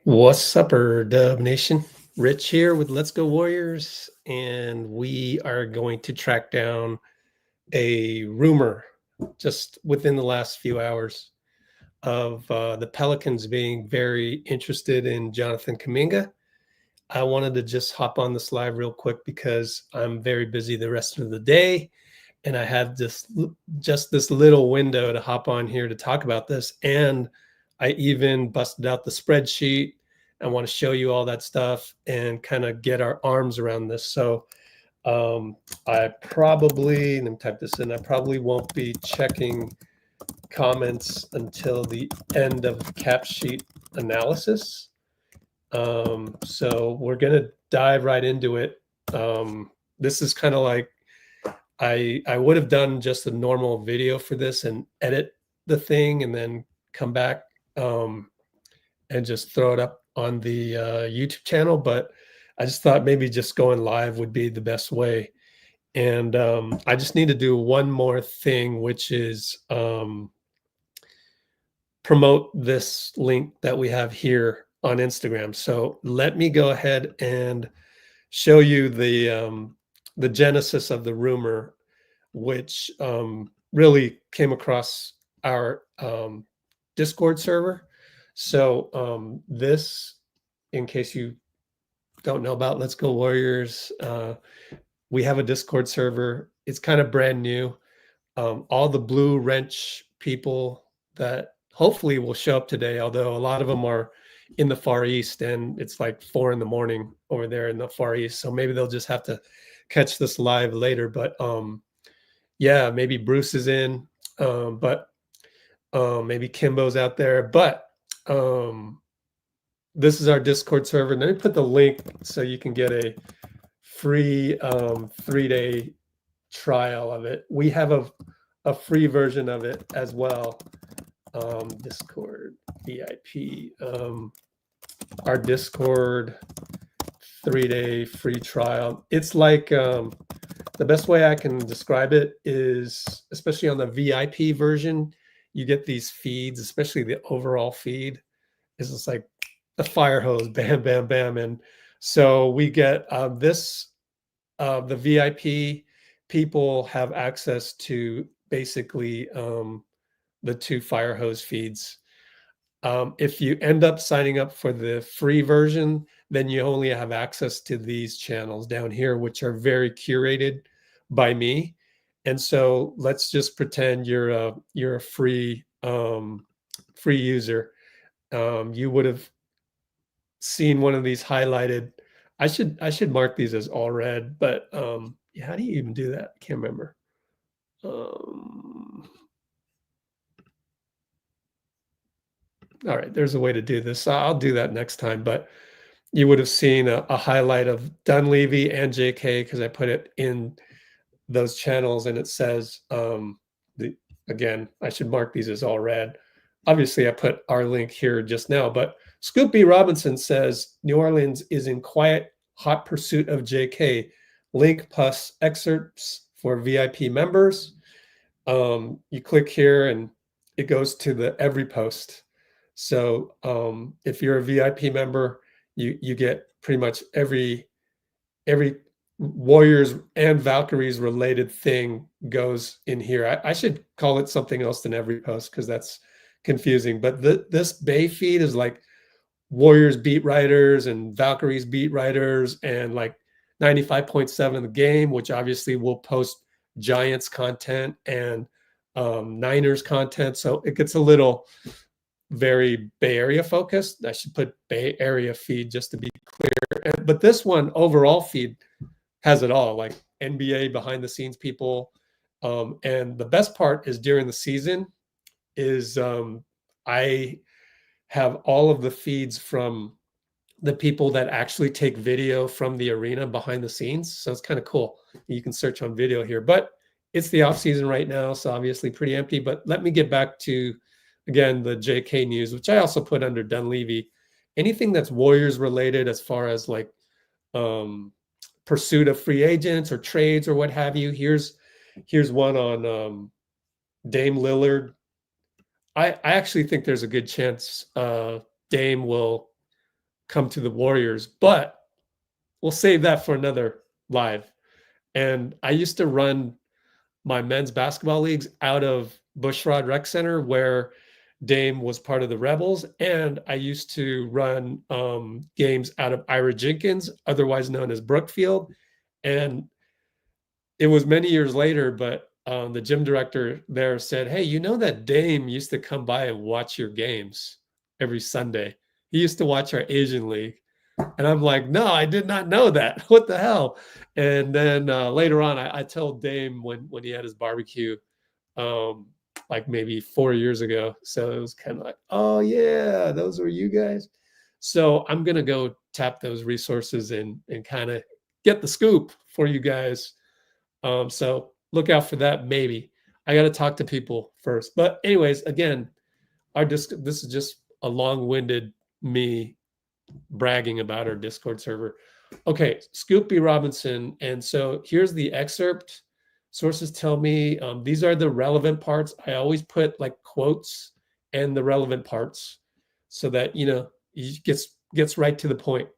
What's upper Dub Nation? Rich here with Let's Go Warriors, and we are going to track down a rumor just within the last few hours of the Pelicans being very interested in Jonathan Kuminga. I wanted to just hop on this live real quick because I'm very busy the rest of the day, and I have just this little window to hop on here to talk about this. And I even busted out the spreadsheet. I want to show you all that stuff and kind of get our arms around this. So I probably, let me type this in, I probably won't be checking comments until the end of cap sheet analysis. So we're going to dive right into it. This is kind of like, I would have done just a normal video for this and edit the thing and then come back and just throw it up on the YouTube channel. But I just thought maybe just going live would be the best way. And I just need to do one more thing, which is promote this link that we have here on Instagram. So let me go ahead and show you the genesis of the rumor, which really came across our Discord server. So this, in case you don't know about Let's Go Warriors, we have a Discord server. It's kind of brand new. All the Blue Wrench people that hopefully will show up today, although a lot of them are in the Far East and it's like 4 a.m. over there in the Far East. So maybe they'll just have to catch this live later. But yeah, maybe Bruce is in, but maybe Kimbo's out there. But this is our Discord server. Let me put the link so you can get a free 3-day trial of it. We have a free version of it as well. Discord VIP. Our Discord 3-day free trial. It's like the best way I can describe it is, especially on the VIP version, you get these feeds, especially the overall feed is just like a fire hose, bam, bam, bam. And so we get the VIP people have access to basically the 2 fire hose feeds. If you end up signing up for the free version, then you only have access to these channels down here, which are very curated by me. And so let's just pretend you're a free user. You would have seen one of these highlighted. I should mark these as all red, but yeah, how do you even do that? I can't remember. All right, there's a way to do this. I'll do that next time, but you would have seen a highlight of Dunleavy and JK because I put it in those channels and it says, again, I should mark these as all red. Obviously, I put our link here just now, but Scoop B. Robinson says, New Orleans is in quiet, hot pursuit of JK. Link plus excerpts for VIP members. You click here and it goes to the every post. So if you're a VIP member, you get pretty much every Warriors and Valkyries related thing goes in here. I should call it something else than every post because that's confusing. But this Bay feed is like Warriors beat writers and Valkyries beat writers and like 95.7 of the game, which obviously will post Giants content and Niners content. So it gets a little very Bay Area focused. I should put Bay Area feed just to be clear. But this one overall feed has it all, like NBA behind the scenes people. And the best part is during the season is I have all of the feeds from the people that actually take video from the arena behind the scenes. So it's kind of cool. You can search on video here, but it's the off season right now. So obviously pretty empty, but let me get back to, again, the JK news, which I also put under Dunleavy. Anything that's Warriors related as far as like pursuit of free agents or trades or what have you. Here's one on Dame Lillard. I actually think there's a good chance Dame will come to the Warriors, but we'll save that for another live. And I used to run my men's basketball leagues out of Bushrod Rec Center, where Dame was part of the Rebels, and I used to run games out of Ira Jenkins, otherwise known as Brookfield. And it was many years later, but the gym director there said, "Hey, you know that Dame used to come by and watch your games every Sunday. He used to watch our Asian league." And I'm like, "No, I did not know that. What the hell?" And then later on, I told Dame when he had his barbecue, like maybe 4 years ago. So it was kind of like, "Oh yeah, those were you guys." So I'm gonna go tap those resources and kind of get the scoop for you guys. So look out for that. Maybe I got to talk to people first. But anyways, again, this is just a long-winded me bragging about our Discord server. Okay, Scoop B. Robinson. And so here's the excerpt. Sources tell me these are the relevant parts. I always put like quotes and the relevant parts so that, he gets right to the point.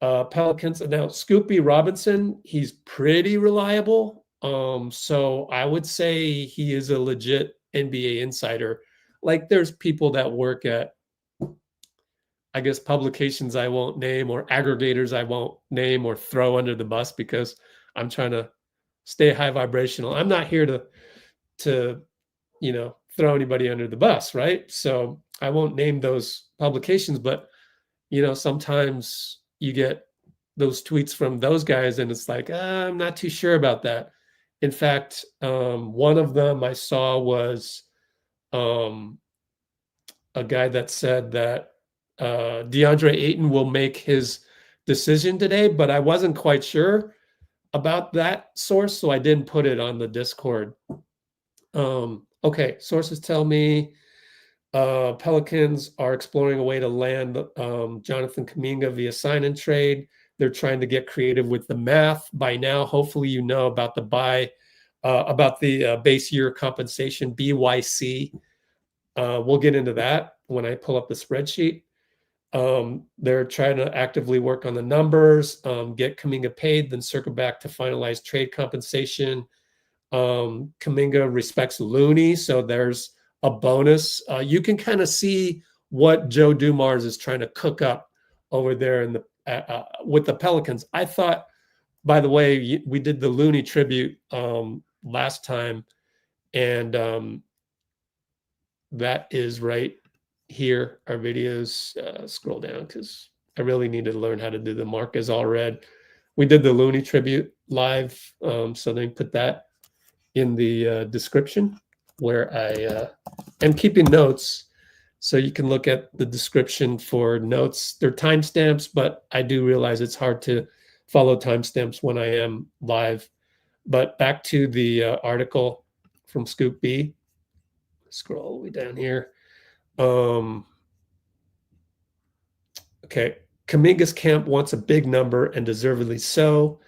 Pelicans. Now, Scoop B. Robinson, he's pretty reliable. So I would say he is a legit NBA insider. Like there's people that work at, I guess, publications I won't name or aggregators I won't name or throw under the bus because I'm trying to stay high vibrational. I'm not here to throw anybody under the bus, right? So I won't name those publications, but sometimes you get those tweets from those guys and it's like, I'm not too sure about that. In fact, one of them I saw was a guy that said that DeAndre Ayton will make his decision today, but I wasn't quite sure about that source, so I didn't put it on the Discord. Okay, sources tell me Pelicans are exploring a way to land Jonathan Kuminga via sign and trade. They're trying to get creative with the math. By now, hopefully you know about the base year compensation, BYC. We'll get into that when I pull up the spreadsheet. They're trying to actively work on the numbers, get Kuminga paid, then circle back to finalize trade compensation. Kuminga respects Looney, so there's a bonus. You can kind of see what Joe Dumars is trying to cook up over there in the with the Pelicans. I thought, by the way, we did the Looney tribute last time, and that is right here. Our videos. Scroll down because I really need to learn how to do the mark as all red. We did the Looney tribute live, so then put that in the description where I am keeping notes, so you can look at the description for notes. They're timestamps, but I do realize it's hard to follow timestamps when I am live. But back to the article from Scoop B. Scroll all the way down here. Okay, Kuminga's camp wants a big number, and deservedly so.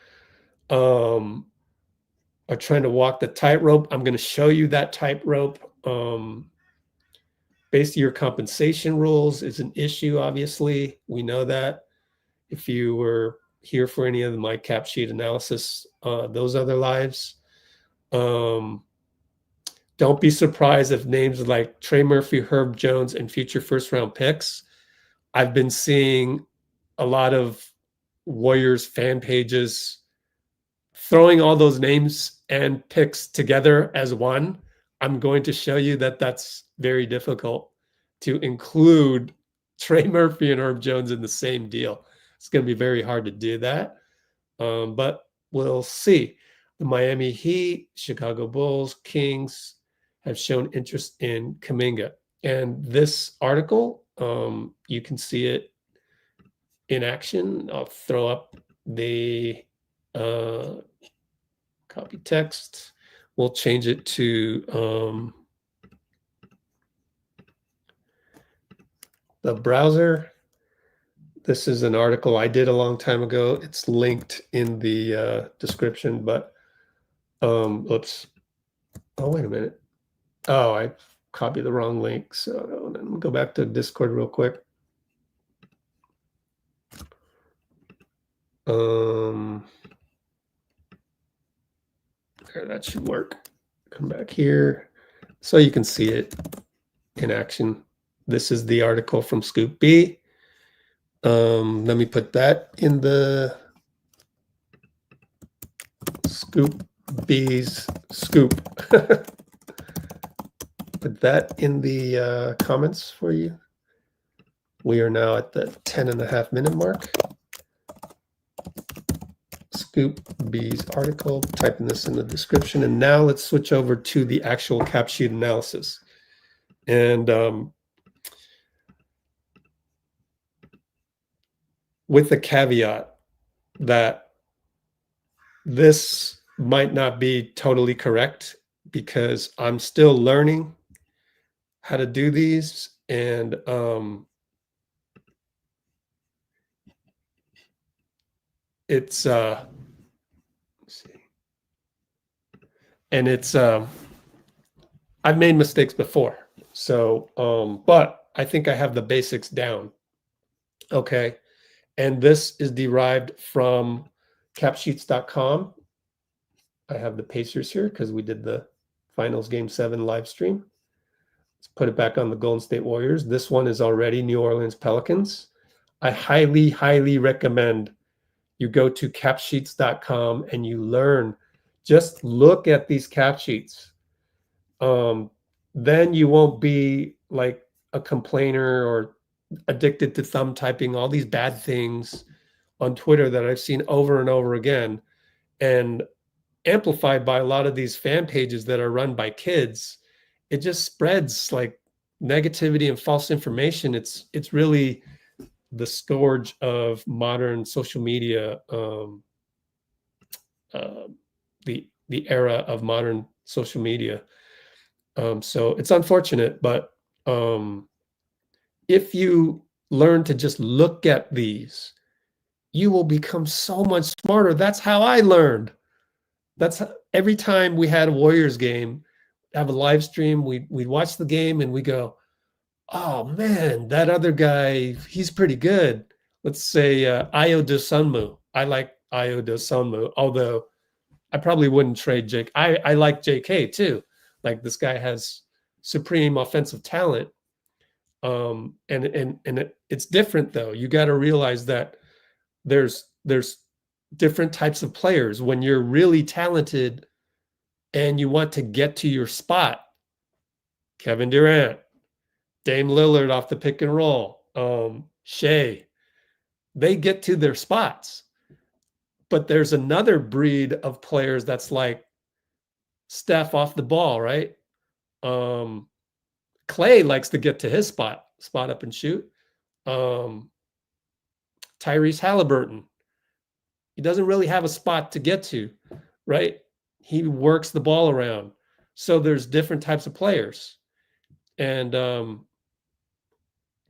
Are trying to walk the tightrope. I'm going to show you that tightrope. Base year compensation rules is an issue, obviously. We know that. If you were here for any of my cap sheet analysis, those other lives. Don't be surprised if names like Trey Murphy, Herb Jones, and future first-round picks. I've been seeing a lot of Warriors fan pages throwing all those names and picks together as one. I'm going to show you that that's very difficult to include Trey Murphy and Herb Jones in the same deal. It's going to be very hard to do that, but we'll see. The Miami Heat, Chicago Bulls, Kings have shown interest in Kuminga. And this article, you can see it in action. I'll throw up the copy text. We'll change it to the browser. This is an article I did a long time ago. It's linked in the description, but oops. Oh, wait a minute. Oh, I copied the wrong link. So let me go back to Discord real quick. There, that should work. Come back here so you can see it in action. This is the article from Scoop B. Let me put that in the Scoop B's scoop. Put that in the comments for you. We are now at the 10.5-minute mark. Scoop B's article, typing this in the description. And now let's switch over to the actual cap sheet analysis. And with the caveat that this might not be totally correct because I'm still learning how to do these. And it's let's see. And it's I've made mistakes before. So but I think I have the basics down. Okay. And this is derived from capsheets.com. I have the Pacers here because we did the finals game 7 live stream. Let's put it back on the Golden State Warriors. This one is already New Orleans Pelicans. I highly, highly recommend you go to capsheets.com and you learn. Just look at these cap sheets. Then you won't be like a complainer or addicted to thumb typing all these bad things on Twitter that I've seen over and over again, and amplified by a lot of these fan pages that are run by kids. It just spreads like negativity and false information. It's really the scourge of modern social media, the era of modern social media. So it's unfortunate, but if you learn to just look at these, you will become so much smarter. That's how I learned. That's how, every time we had a Warriors game, have a live stream, we'd watch the game and we go, oh man, that other guy, he's pretty good. Let's say Ayo Dosunmu. I like Ayo Dosunmu, although I probably wouldn't trade Jake. I like JK too. Like, this guy has supreme offensive talent. And it's different though. You got to realize that there's different types of players. When you're really talented and you want to get to your spot, Kevin Durant, Dame Lillard off the pick and roll, Shea, they get to their spots. But there's another breed of players that's like Steph off the ball, right? Clay likes to get to his spot up and shoot. Tyrese Halliburton, he doesn't really have a spot to get to, right? He works the ball around. So there's different types of players. And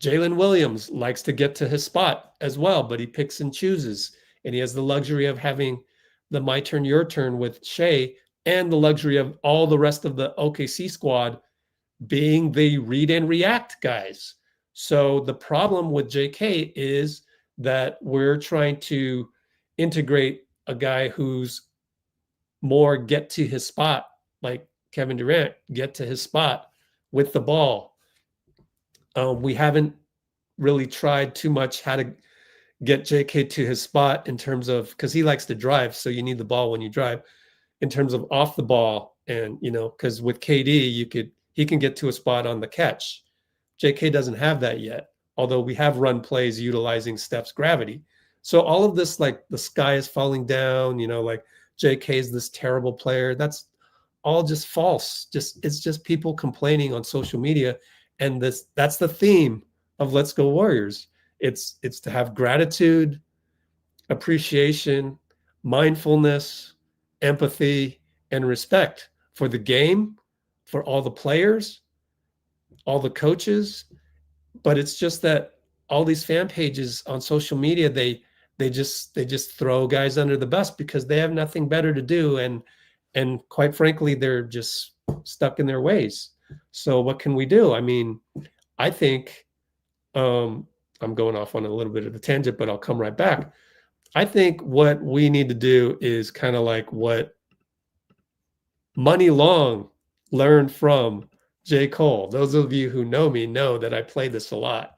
Jalen Williams likes to get to his spot as well, but he picks and chooses. And he has the luxury of having the my turn, your turn with Shea, and the luxury of all the rest of the OKC squad being the read and react guys. So the problem with JK is that we're trying to integrate a guy who's more get to his spot, like Kevin Durant, get to his spot with the ball. We haven't really tried too much how to get JK to his spot in terms of, because he likes to drive, so you need the ball when you drive, in terms of off the ball. And, you know, because with KD, he can get to a spot on the catch. JK doesn't have that yet, although we have run plays utilizing Steph's gravity. So all of this, like the sky is falling down, you know, like JK is this terrible player. That's all just false. It's just people complaining on social media. And that's the theme of Let's Go Warriors. It's to have gratitude, appreciation, mindfulness, empathy, and respect for the game, for all the players, all the coaches. But it's just that all these fan pages on social media, they just throw guys under the bus because they have nothing better to do, and quite frankly, they're just stuck in their ways. So what can we do? I mean, I think I'm going off on a little bit of a tangent, but I'll come right back. I think what we need to do is kind of like what Money Long learned from J.Cole. Those of you who know me know that I play this a lot.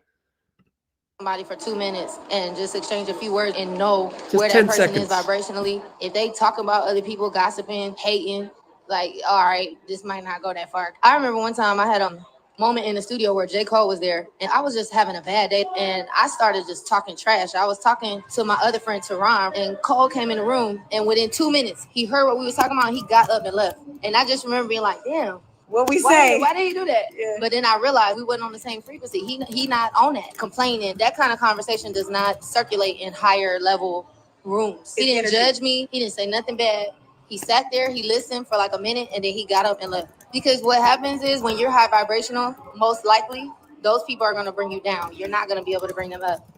Somebody for 2 minutes and just exchange a few words and know Just where 10 that person seconds. is vibrationally. If they talk about other people gossiping, hating, like, all right, this might not go that far. I remember one time I had a moment in the studio where J.Cole was there and I was just having a bad day and I started just talking trash. I was talking to my other friend Teron and Cole came in the room and within 2 minutes he heard what we was talking about and he got up and left. And I just remember being like, damn, what we say? Why did he do that? Yeah. But then I realized we wasn't on the same frequency. He not on that. Complaining, that kind of conversation does not circulate in higher level rooms. He didn't judge me. He didn't say nothing bad. He sat there, he listened for like a minute, and then he got up and left. Because what happens is when you're high vibrational, most likely, those people are going to bring you down. You're not going to be able to bring them up.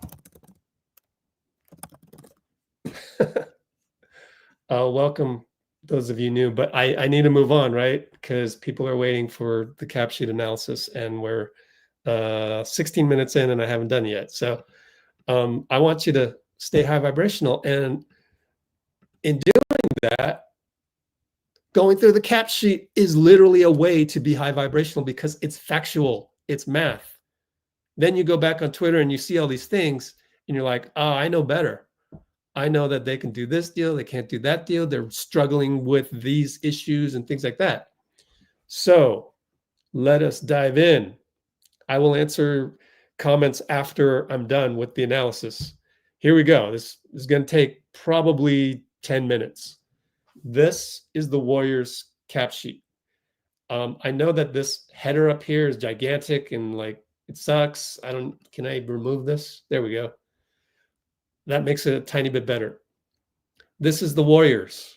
Welcome, those of you new, but I need to move on, right? Because people are waiting for the cap sheet analysis, and we're 16 minutes in, and I haven't done it yet. So I want you to stay high vibrational, and in doing that, going through the cap sheet is literally a way to be high vibrational because it's factual, it's math. Then you go back on Twitter and you see all these things, and you're like, oh, I know better. I know that they can do this deal, they can't do that deal, they're struggling with these issues and things like that. So let us dive in. I will answer comments after I'm done with the analysis. Here we go. This is going to take probably 10 minutes. This is the Warriors cap sheet. I know that this header up here is gigantic and like it sucks. Can I remove this? There we go. That makes it a tiny bit better. This is the Warriors.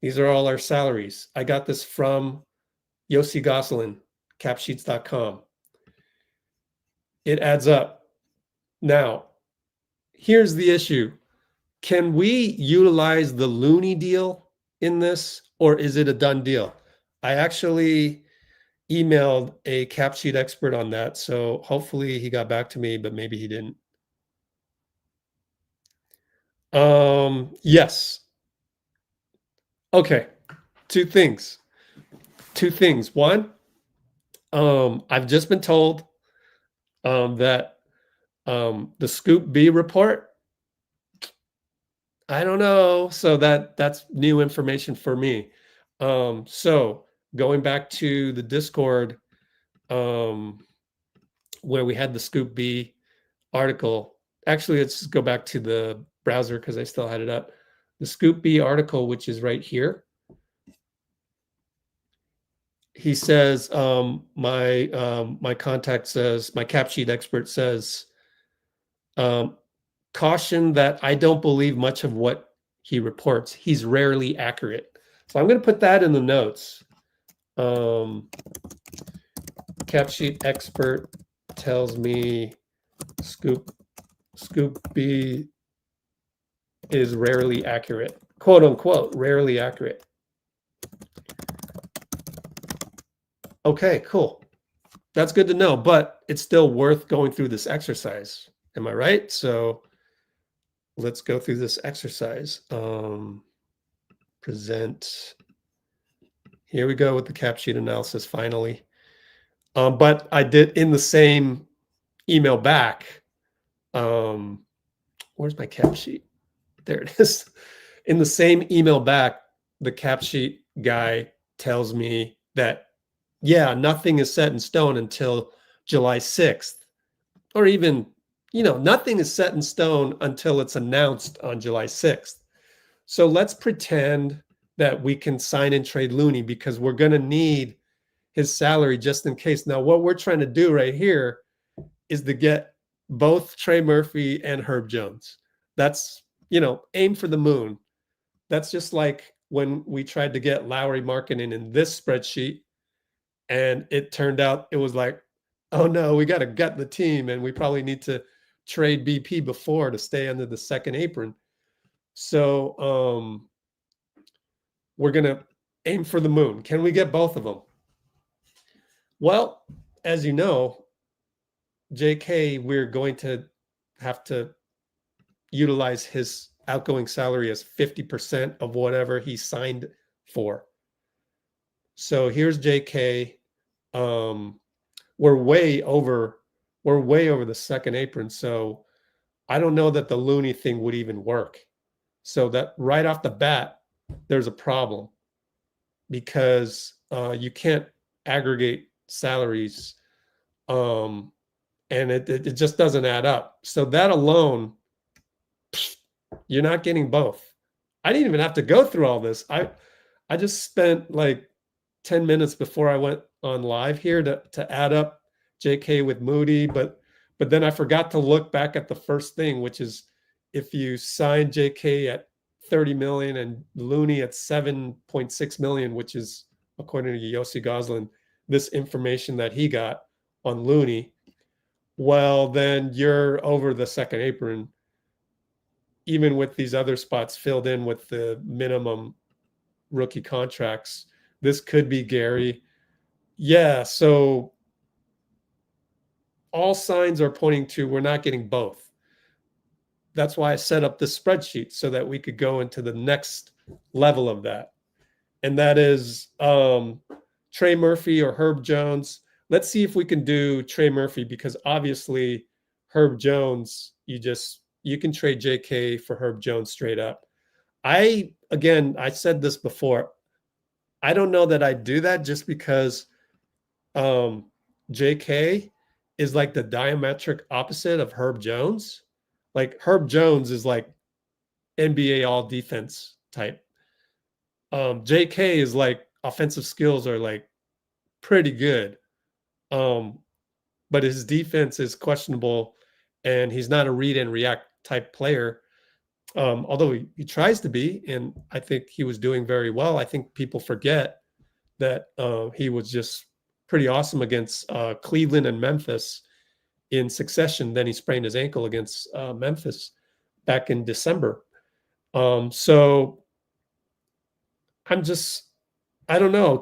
These are all our salaries. I got this from Yossi Gosselin, capsheets.com. It adds up. Now, here's the issue. Can we utilize the Looney deal in this, or is it a done deal? I actually emailed a cap sheet expert on that, so hopefully he got back to me, but maybe he didn't. Yes. Okay. Two things. One, I've just been told that the Scoop B report, I don't know. So that's new information for me. So going back to the Discord, where we had the Scoop B article. Actually, let's go back to the browser because I still had it up. The Scoop B article, which is right here. He says, my contact says, my cap sheet expert says, caution that I don't believe much of what he reports. He's rarely accurate. So I'm going to put that in the notes. Cap sheet expert tells me Scoop B is rarely accurate, quote unquote, rarely accurate. Okay, cool. That's good to know, but it's still worth going through this exercise. Am I right? So let's go through this exercise. Present. Here we go with the cap sheet analysis finally. But I did in the same email back. Where's my cap sheet? There it is. In the same email back, the cap sheet guy tells me that, yeah, nothing is set in stone until July 6th, or even, nothing is set in stone until it's announced on July 6th. So let's pretend that we can sign and trade Looney because we're going to need his salary just in case. Now, what we're trying to do right here is to get both Trey Murphy and Herb Jones. That's, aim for the moon. That's just like when we tried to get Lowry Markkanen in this spreadsheet, and it turned out it was like, oh no, we got to gut the team, and we probably need to trade BP before to stay under the second apron. So we're going to aim for the moon. Can we get both of them? Well, as you know, JK, we're going to have to utilize his outgoing salary as 50% of whatever he signed for. So here's JK. We're way over the second apron. So I don't know that the Looney thing would even work. So that right off the bat, there's a problem because you can't aggregate salaries, and it just doesn't add up. So that alone, you're not getting both. I didn't even have to go through all this. I just spent like 10 minutes before I went on live here to add up JK with Moody, but then I forgot to look back at the first thing, which is if you sign JK at 30 million and Looney at 7.6 million, which is according to Yossi Goslin, this information that he got on Looney, well, then you're over the second apron, even with these other spots filled in with the minimum rookie contracts. This could be Gary. Yeah, so all signs are pointing to we're not getting both. That's why I set up this spreadsheet so that we could go into the next level of that. And that is Trey Murphy or Herb Jones. Let's see if we can do Trey Murphy, because obviously Herb Jones, you can trade JK for Herb Jones straight up. I said this before. I don't know that I'd do that just because JK is like the diametric opposite of Herb Jones. Like Herb Jones is like NBA all defense type. JK is like offensive skills are like pretty good. But his defense is questionable and he's not a read and react type player. Although he tries to be, and I think he was doing very well. I think people forget that he was just pretty awesome against Cleveland and Memphis in succession. Then he sprained his ankle against Memphis back in December. So I don't know.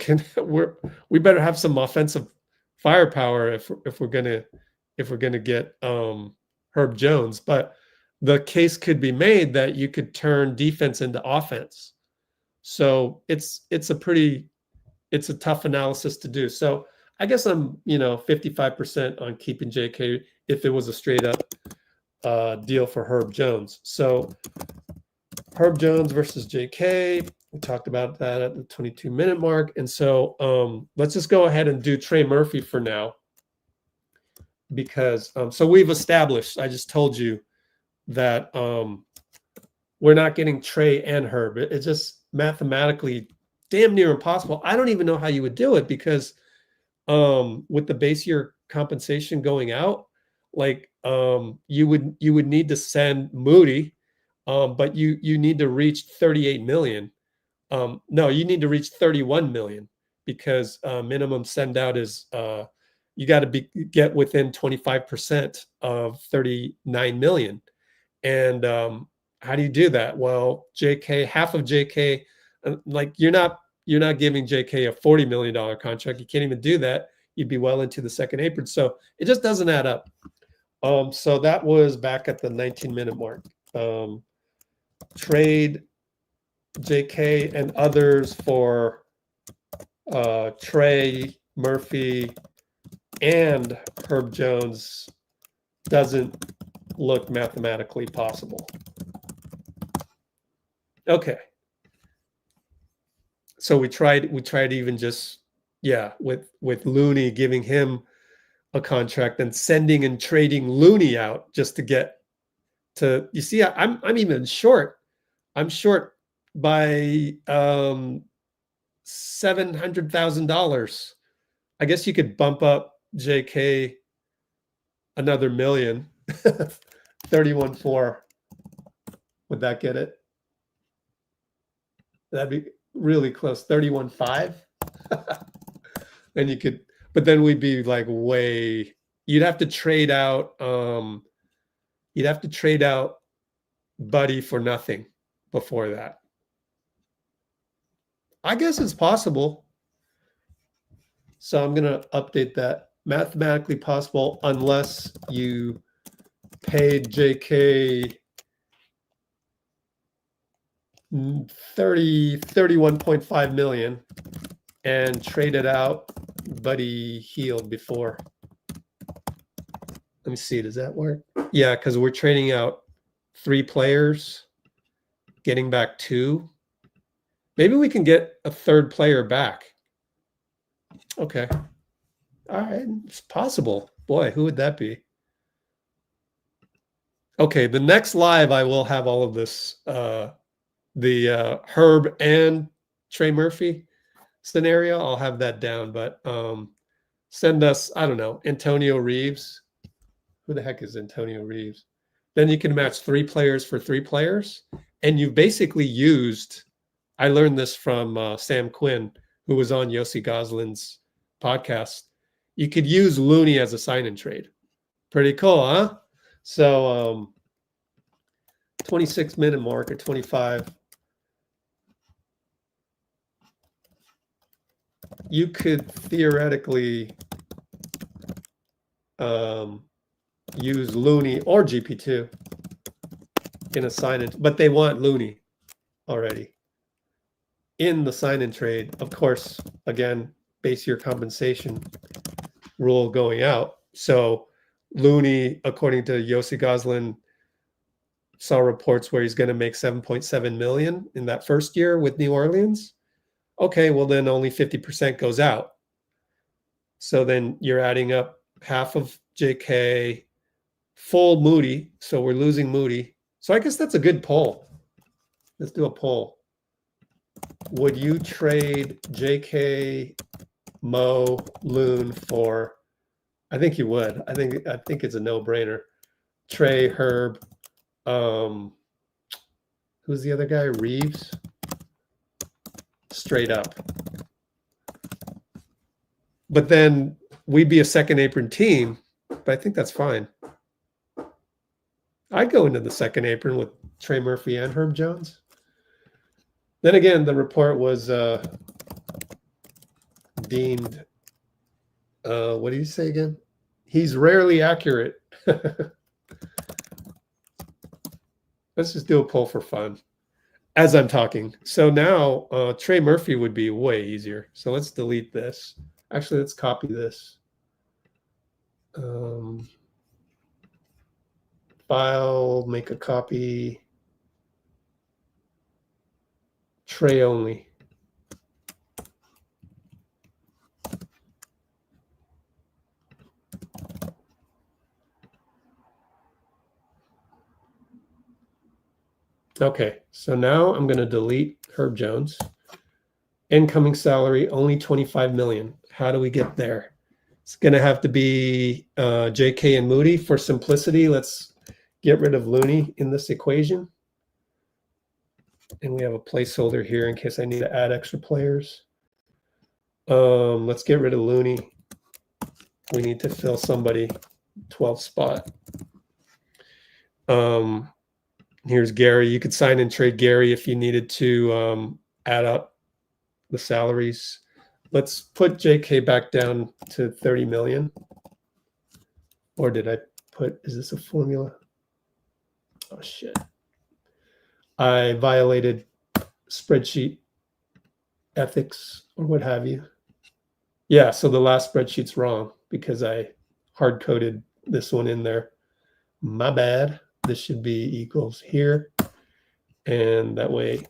We better have some offensive firepower if we're gonna get Herb Jones. But the case could be made that you could turn defense into offense. So it's a tough analysis to do. So I guess I'm 55% on keeping JK if it was a straight up deal for Herb Jones. So Herb Jones versus JK, we talked about that at the 22-minute mark. And so let's just go ahead and do Trey Murphy for now, because so we've established, I just told you that we're not getting Trey and Herb. It's just mathematically damn near impossible. I don't even know how you would do it, because with the base year compensation going out, like you would need to send Moody, but you need to reach 38 million. No, you need to reach 31 million, because minimum send out is you got to get within 25% of 39 million. And how do you do that? Well, JK, half of JK, like you're not giving JK a $40 million contract. You can't even do that. You'd be well into the second apron. So it just doesn't add up. So that was back at the 19-minute mark. Trade JK and others for Trey Murphy and Herb Jones doesn't look mathematically possible. Okay. So we tried even just, with Looney, giving him a contract and sending and trading Looney out just to get to, you see, I'm even short. I'm short by $700,000. I guess you could bump up JK another million. 31.4. Would that get it? That'd be really close. 31.5. Then you could, but then we'd be like you'd have to trade out Buddy for nothing before that. I guess it's possible. So I'm going to update that. Mathematically possible unless you paid JK 31.5 million and traded out Buddy Hield before. Let me see, does that work? Yeah, because we're trading out 3 players, getting back 2. Maybe we can get a 3rd player back. Okay. All right, it's possible. Boy, who would that be? Okay, the next live I will have all of this, the Herb and Trey Murphy scenario. I'll have that down, but send us, I don't know, Antonio Reeves. Who the heck is Antonio Reeves? Then you can match 3 players for 3 players. And you basically used, I learned this from Sam Quinn, who was on Yossi Goslin's podcast. You could use Looney as a sign and trade. Pretty cool, huh? So 26-minute mark at 25. You could theoretically use Looney or GP2 in a sign-in, but they want Looney already in the sign-in trade. Of course, again, base year compensation rule going out. So Looney, according to Yossi Goslin, saw reports where he's going to make 7.7 million in that first year with New Orleans. Okay, well then only 50% goes out. So then you're adding up half of JK, full Moody. So we're losing Moody. So I guess that's a good poll. Let's do a poll. Would you trade JK, Mo, Loon for? I think you would. I think it's a no-brainer. Trey, Herb. Who's the other guy? Reeves. Straight up. But then we'd be a second apron team, but I think that's fine. I'd go into the second apron with Trey Murphy and Herb Jones. Then again, the report was deemed, what do you say again? He's rarely accurate. Let's just do a poll for fun as I'm talking. So now Trey Murphy would be way easier. So let's delete this. Actually, let's copy this. File, make a copy. Trey only. Okay, so now I'm going to delete Herb Jones. Incoming salary, only 25 million. How do we get there? It's going to have to be JK and Moody. For simplicity, let's get rid of Looney in this equation. And we have a placeholder here in case I need to add extra players. Let's get rid of Looney. We need to fill somebody 12th spot. Here's Gary. You could sign and trade Gary if you needed to add up the salaries. Let's put JK back down to 30 million. Or did I put, is this a formula? Oh, shit. I violated spreadsheet ethics or what have you. Yeah, so the last spreadsheet's wrong because I hard-coded this one in there. My bad. This should be equals here. And that way,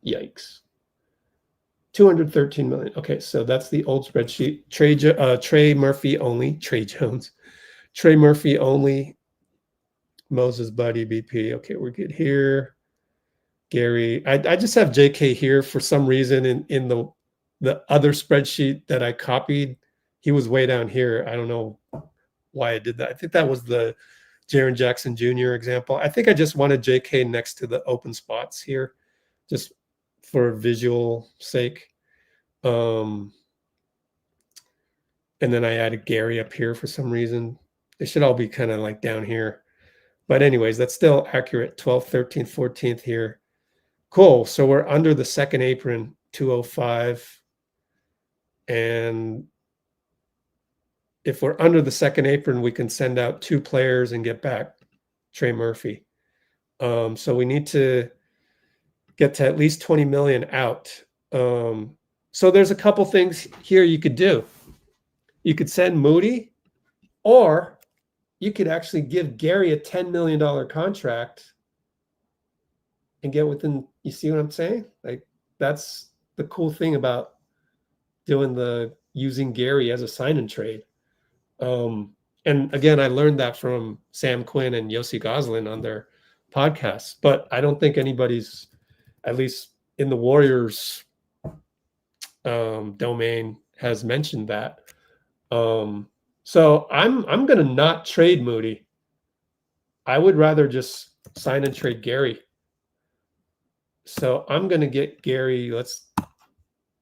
yikes. 213 million. Okay, so that's the old spreadsheet. Trey Murphy only. Trey Jones. Trey Murphy only. Buddy BP. Okay, we're good here. Gary. I just have JK here for some reason in the other spreadsheet that I copied. He was way down here. I don't know why I did that. I think that was the Jaren Jackson Jr. example. I think I just wanted JK next to the open spots here, just for visual sake. And then I added Gary up here for some reason. They should all be kind of like down here. But anyways, that's still accurate. 12th, 13th, 14th here. Cool. So we're under the second apron, 205. And if we're under the second apron, we can send out 2 players and get back Trey Murphy. So we need to get to at least 20 million out. So there's a couple things here you could do. You could send Moody, or you could actually give Gary a $10 million contract and get within, you see what I'm saying? Like, that's the cool thing about using Gary as a sign and trade. And again, I learned that from Sam Quinn and Yossi Goslin on their podcasts, but I don't think anybody's, at least in the Warriors domain, has mentioned that. So I'm gonna not trade Moody. I would rather just sign and trade Gary. So I'm gonna get Gary. Let's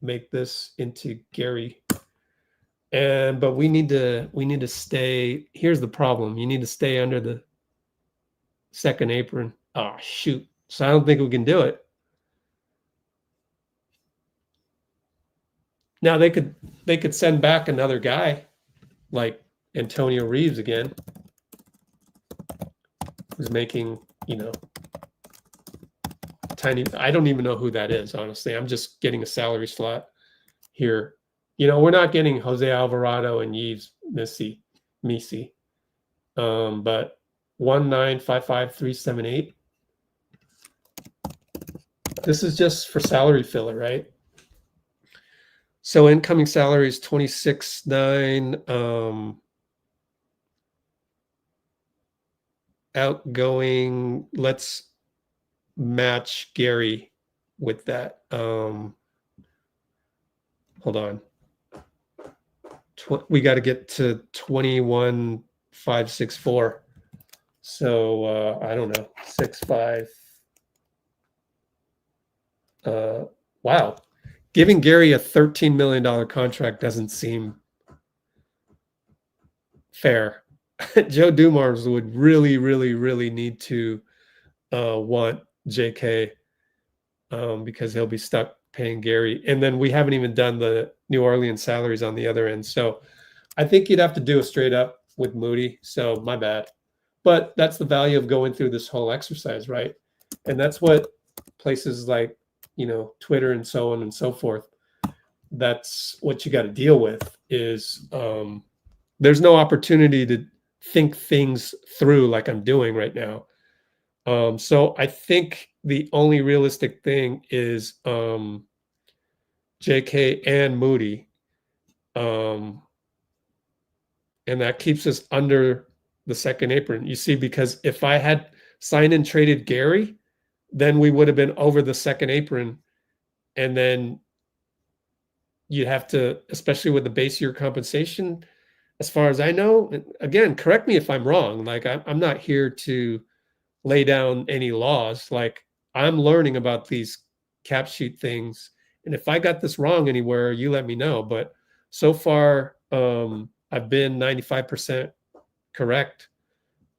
make this into Gary. But we need to stay. Here's the problem. You need to stay under the second apron. Oh, shoot. So I don't think we can do it. Now they could send back another guy like Antonio Reeves again, who's making, tiny. I don't even know who that is, honestly. I'm just getting a salary slot here. We're not getting Jose Alvarado and Yves Missy, but 1955378. This is just for salary filler, right? So incoming salary is 26.9. Outgoing, let's match Gary with that. Hold on. We got to get to 21,564. So I don't know, 65. Wow. Giving Gary a $13 million contract doesn't seem fair. Joe Dumars would really, really, really need to want JK because he'll be stuck paying Gary. And then we haven't even done the New Orleans salaries on the other end. So I think you'd have to do a straight up with Moody. So my bad. But that's the value of going through this whole exercise, right? And that's what places like, Twitter and so on and so forth, that's what you got to deal with is there's no opportunity to think things through like I'm doing right now. So I think the only realistic thing is JK and Moody. And that keeps us under the second apron. You see, because if I had signed and traded Gary, then we would have been over the second apron. And then you'd have to, especially with the base year compensation, as far as I know, again, correct me if I'm wrong. Like I'm not here to lay down any laws. Like I'm learning about these cap sheet things. And if I got this wrong anywhere, you let me know. But so far, I've been 95% correct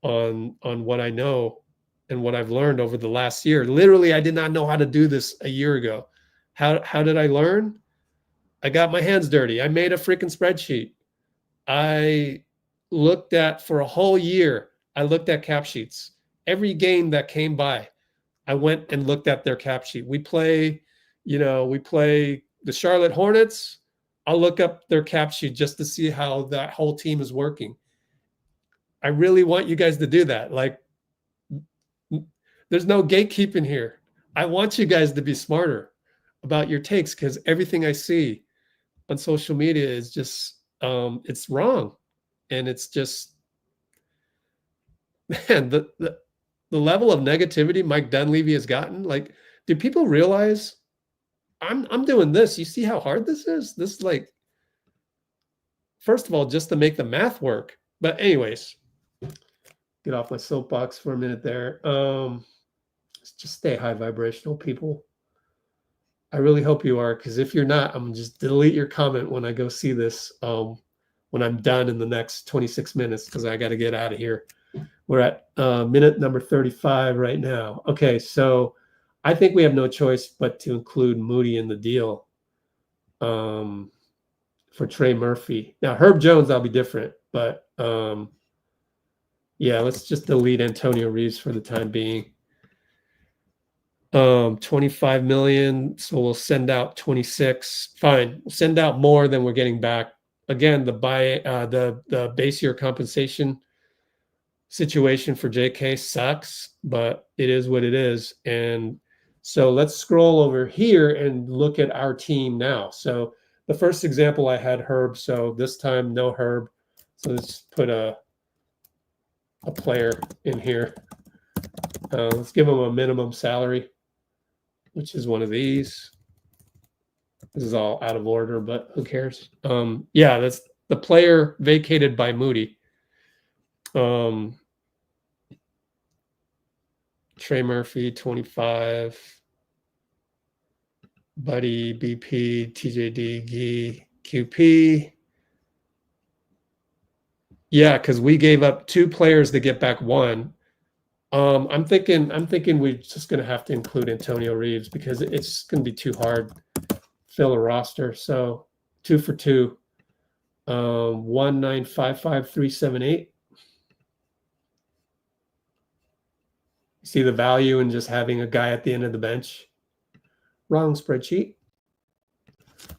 on what I know and what I've learned over the last year. Literally, I did not know how to do this a year ago. How did I learn? I got my hands dirty. I made a freaking spreadsheet. I looked at, for a whole year, I looked at cap sheets. Every game that came by, I went and looked at their cap sheet. We play the Charlotte Hornets. I'll look up their cap sheet just to see how that whole team is working. I really want you guys to do that. Like, there's no gatekeeping here. I want you guys to be smarter about your takes because everything I see on social media is just, it's wrong. And it's just, man, the level of negativity Mike Dunleavy has gotten, like, do people realize I'm doing this? You see how hard this is? This, like, first of all, just to make the math work. But anyways, get off my soapbox for a minute there. Just stay high vibrational, people. I really hope you are, because if you're not, I'm just delete your comment when I go see this when I'm done in the next 26 minutes, because I got to get out of here. We're at minute number 35 right now. Okay, so I think we have no choice but to include Moody in the deal for Trey Murphy. Now, Herb Jones, I'll be different, but yeah, let's just delete Antonio Reeves for the time being. 25 million. So we'll send out 26. Fine. We'll send out more than we're getting back. Again, the base year compensation situation for JK sucks, but it is what it is. And so let's scroll over here and look at our team now. So the first example I had Herb. So this time no Herb. So let's put a player in here. Let's give him a minimum salary, which is one of these. This is all out of order, but who cares? Yeah, that's the player vacated by Moody. Trey Murphy, 25. Buddy, BP, TJD, Gee, QP. Yeah, because we gave up 2 players to get back 1. I'm thinking we're just gonna have to include Antonio Reeves because it's gonna be too hard to fill a roster. So 2 for 2. 1955378. See the value in just having a guy at the end of the bench. Wrong spreadsheet.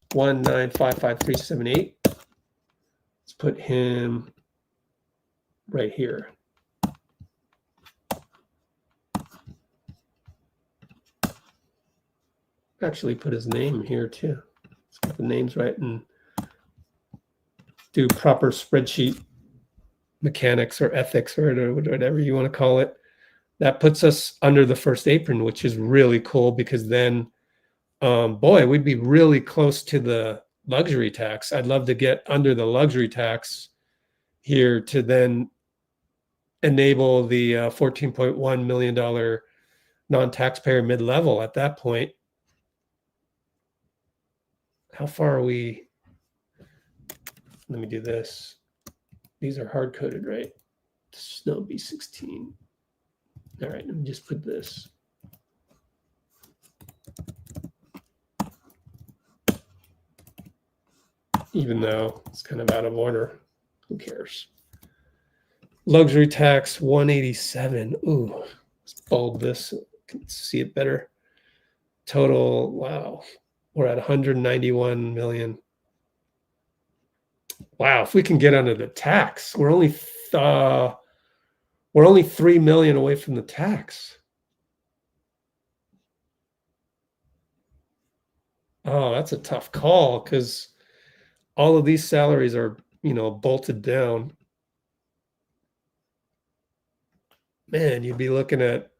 1955378. Let's put him right here. Actually put his name here too. Let's get the names right and do proper spreadsheet mechanics or ethics or whatever you want to call it. That puts us under the first apron, which is really cool because then, boy, we'd be really close to the luxury tax. I'd love to get under the luxury tax here to then enable the $14.1 million non-taxpayer mid-level at that point. How far are we? Let me do this. These are hard-coded, right? Snow B16. All right, let me just put this. Even though it's kind of out of order, who cares? Luxury tax 187. Ooh, let's bold this so I can see it better. Total, wow, we're at 191 million. Wow, if we can get under the tax, we're only 3 million away from the tax. Oh, that's a tough call because all of these salaries are, bolted down. Man, you'd be looking at,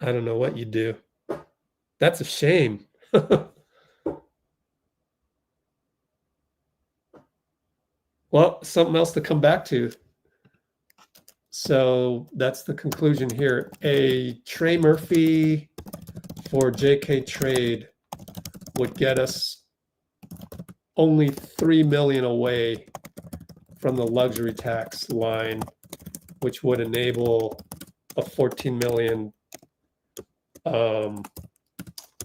I don't know what you do. That's a shame. Well, something else to come back to. So that's the conclusion here. A Trey Murphy for JK trade would get us only 3 million away from the luxury tax line, which would enable a 14 million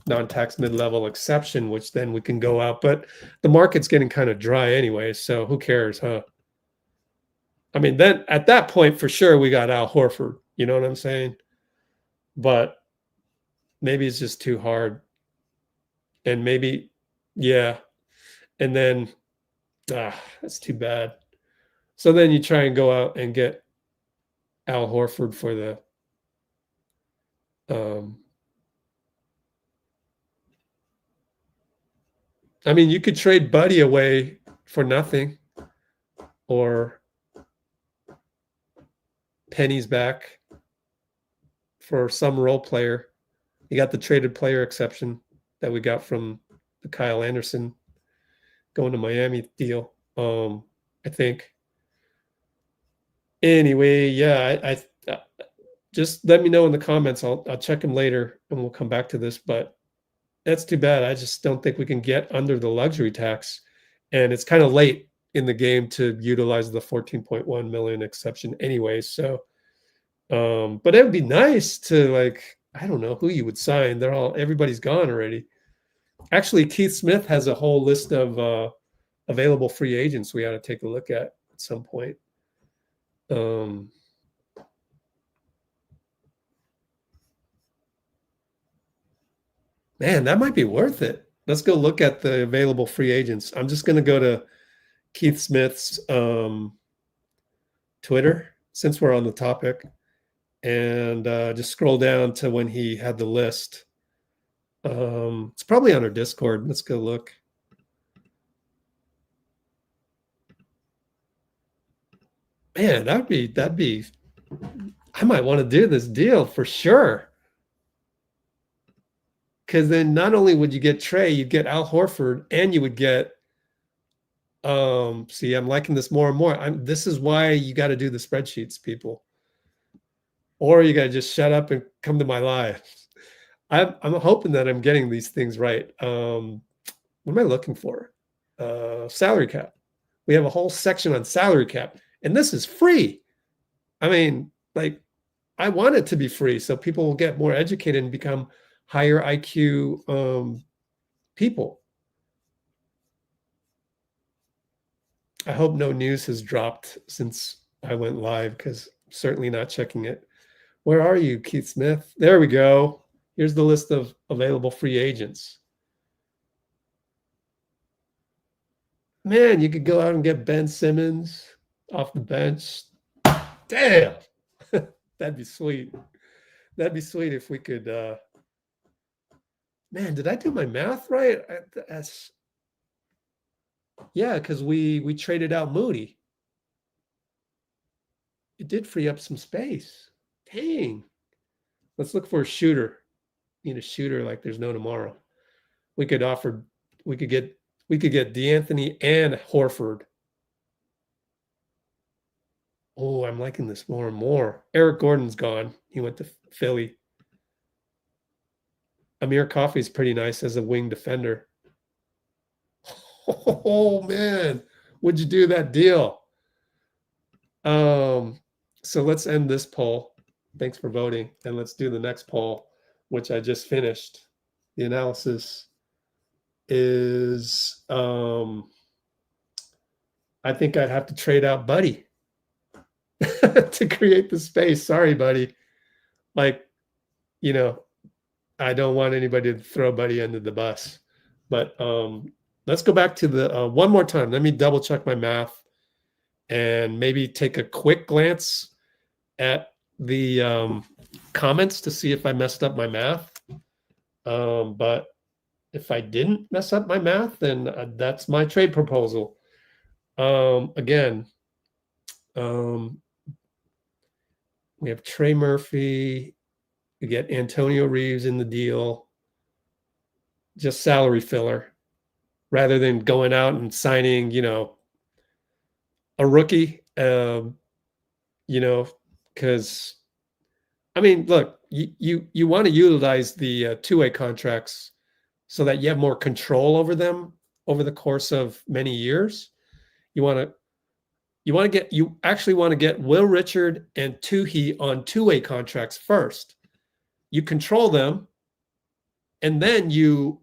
non-tax mid-level exception, which then we can go out. But the market's getting kind of dry anyway, so who cares, huh? I mean, then at that point, for sure, we got Al Horford. You know what I'm saying? But maybe it's just too hard. And maybe, yeah. And then, that's too bad. So then you try and go out and get Al Horford for the I mean, you could trade Buddy away for nothing or pennies back for some role player. You got the traded player exception that we got from the Kyle Anderson going to Miami deal, I think. Anyway, yeah, I just let me know in the comments. I'll check them later and we'll come back to this, but that's too bad. I just don't think we can get under the luxury tax. And it's kind of late in the game to utilize the 14.1 million exception anyway. So, but it would be nice to, I don't know who you would sign. Everybody's gone already. Actually, Keith Smith has a whole list of available free agents we ought to take a look at some point. Man, that might be worth it. Let's go look at the available free agents. I'm just going to go to Keith Smith's Twitter, since we're on the topic, and just scroll down to when he had the list. It's probably on our Discord. Let's go look. Man, that'd be I might want to do this deal for sure. Because then not only would you get Trey, you'd get Al Horford, and you would get see, I'm liking this more and more. This is why you got to do the spreadsheets, people. Or you got to just shut up and come to my live. I'm hoping that I'm getting these things right. What am I looking for? Salary cap. We have a whole section on salary cap, and this is free. I mean, like, I want it to be free so people will get more educated and become higher IQ people. I hope no news has dropped since I went live, because I'm certainly not checking it. Where are you, Keith Smith? There we go. Here's the list of available free agents. Man, you could go out and get Ben Simmons off the bench. Damn. That'd be sweet. That'd be sweet if we could. Man, did I do my math right? Yeah, because we traded out Moody. It did free up some space. Dang. Let's look for a shooter. Need a shooter like there's no tomorrow. We could get DeAnthony and Horford. Oh, I'm liking this more and more. Eric Gordon's gone. He went to Philly. Amir Coffey's pretty nice as a wing defender. Oh man, would you do that deal? So let's end this poll. Thanks for voting, and let's do the next poll, which I just finished. The analysis is I think I'd have to trade out Buddy to create the space. Sorry, Buddy. Like, you know, I don't want anybody to throw Buddy under the bus. But let's go back to the one more time. Let me double check my math and maybe take a quick glance at the comments to see if I messed up my math. But if I didn't mess up my math, then that's my trade proposal. Again, we have Trey Murphy. We get Antonio Reeves in the deal. Just salary filler, rather than going out and signing, a rookie. Because I mean, look, you want to utilize the two-way contracts so that you have more control over them over the course of many years. You actually want to get Will Richard and Tuhi on two-way contracts first. You control them, and then you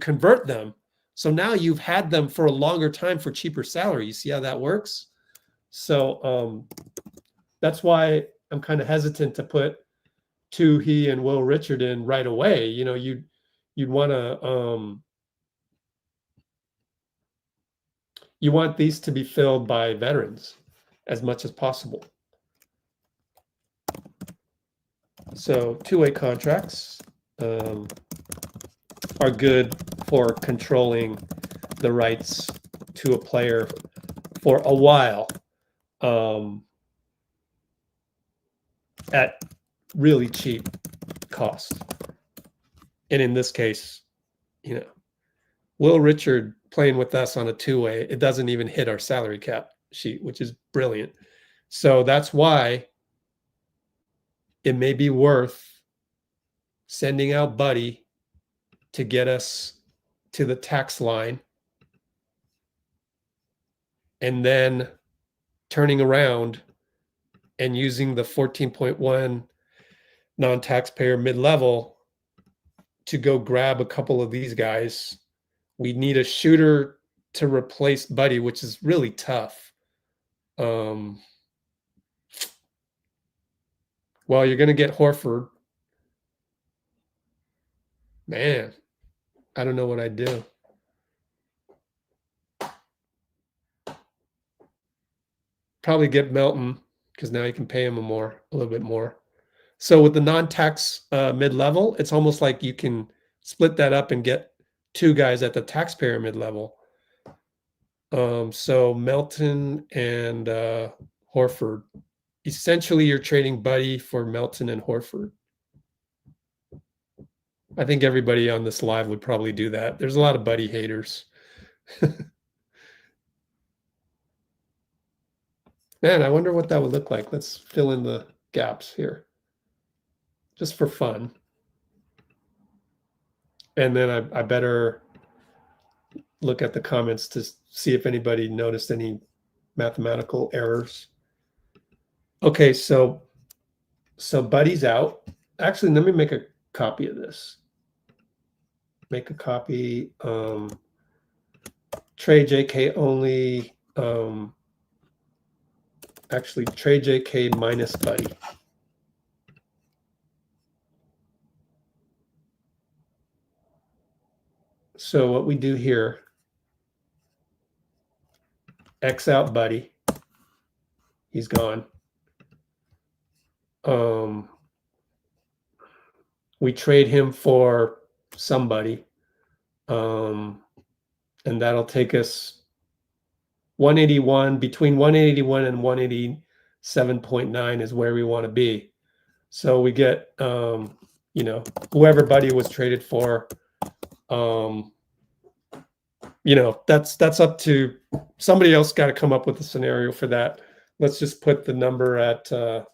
convert them. So now you've had them for a longer time for cheaper salary. You see how that works? So that's why I'm kind of hesitant to put Tuhi and Will Richard in right away. You'd want to you want these to be filled by veterans as much as possible. So two-way contracts are good for controlling the rights to a player for a while at really cheap cost. And in this case, Will Richard playing with us on a two-way, it doesn't even hit our salary cap sheet, which is brilliant. So that's why it may be worth sending out Buddy to get us to the tax line, and then turning around and using the 14.1 non-taxpayer mid-level to go grab a couple of these guys. We need a shooter to replace Buddy, which is really tough. Well, you're going to get Horford. Man, I don't know what I'd do. Probably get Melton, because now you can pay him a little bit more. So with the non-tax mid-level, it's almost like you can split that up and get two guys at the taxpayer mid-level. So Melton and Horford. Essentially, you're trading Buddy for Melton and Horford. I think everybody on this live would probably do that. There's a lot of Buddy haters. Man, I wonder what that would look like. Let's fill in the gaps here, just for fun. And then I better look at the comments to see if anybody noticed any mathematical errors. Okay, so Buddy's out. Actually, let me make a copy of this. Make a copy. Trey JK only. Actually, Trey JK minus Buddy. So what we do here, X out Buddy. He's gone. We trade him for somebody. And that'll take us 181, between 181 and 187.9 is where we want to be. So we get, you know, whoever Buddy was traded for, you know, that's up to somebody else. Got to come up with a scenario for that. Let's just put the number at the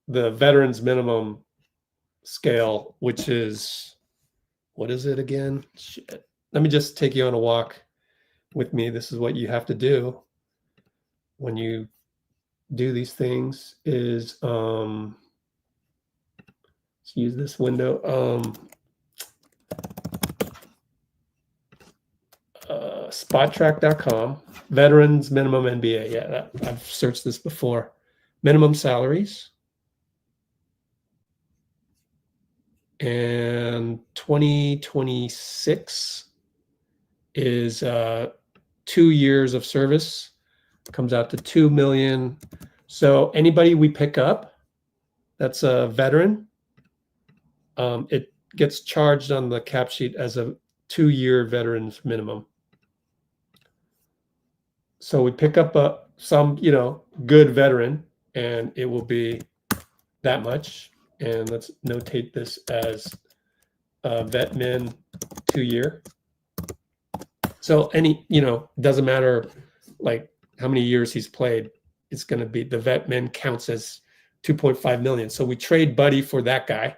veterans minimum scale, which is, what is it again? Shit. Let me just take you on a walk with me. This is what you have to do when you do these things is let's use this window. Spottrack.com, veterans minimum NBA. Yeah, I've searched this before. Minimum salaries. And 2026 is 2 years of service, comes out to 2 million. So anybody we pick up that's a veteran, it gets charged on the cap sheet as a 2-year veterans minimum. So we pick up some, you know, good veteran, and it will be that much. And let's notate this as vet min 2-year. So any, you know, doesn't matter like how many years he's played, it's going to be the vet min counts as 2.5 million. So we trade Buddy for that guy,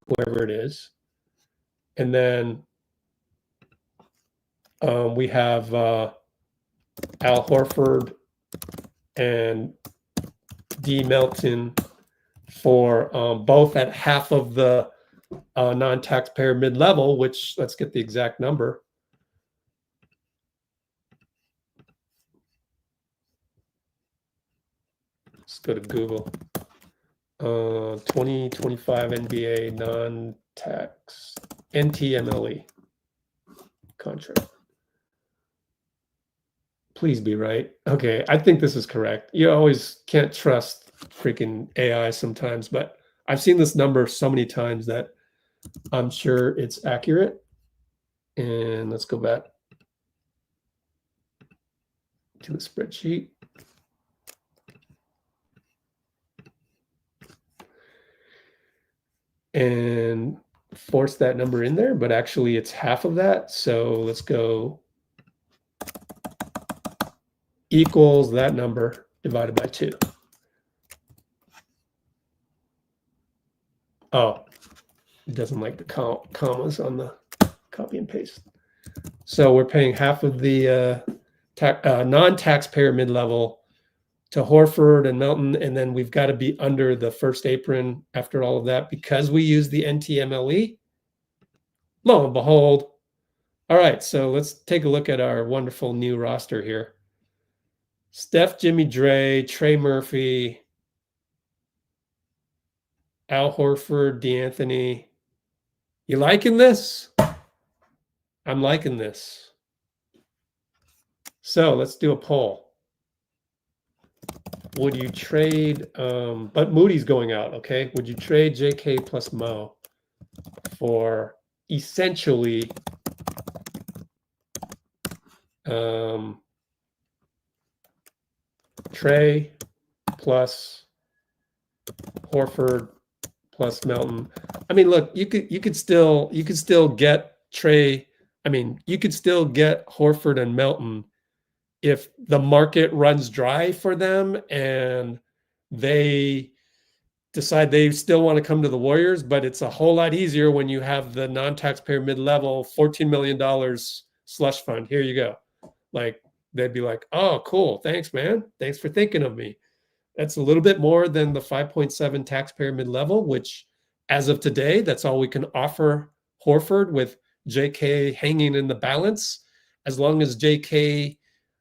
whoever it is. And then we have Al Horford and D Melton for both at half of the non-taxpayer mid-level, which let's get the exact number. Let's go to Google. 2025 NBA non-tax NTMLE contract. Please be right. Okay, I think this is correct. You always can't trust freaking AI sometimes, but I've seen this number so many times that I'm sure it's accurate. And let's go back to the spreadsheet. And force that number in there, but actually it's half of that. So let's go equals that number divided by 2. Oh, it doesn't like the commas on the copy and paste. So we're paying half of the non-taxpayer mid-level to Horford and Melton, and then we've got to be under the first apron after all of that because we use the NTMLE. Lo and behold. All right, so let's take a look at our wonderful new roster here. Steph, Jimmy, Dre, Trey Murphy, Al Horford, D'Anthony. You liking this? I'm liking this. So let's do a poll. Would you trade, but Moody's going out, okay? Would you trade JK plus Mo for essentially Trey plus Horford plus Melton? I mean, look, you could still get Trey. I mean, you could still get Horford and Melton if the market runs dry for them and they decide they still want to come to the Warriors, but it's a whole lot easier when you have the non-taxpayer mid-level $14 million slush fund. Here you go. Like, they'd be like, oh, cool. Thanks, man. Thanks for thinking of me. That's a little bit more than the 5.7 taxpayer mid-level, which as of today, that's all we can offer Horford with JK hanging in the balance. As long as JK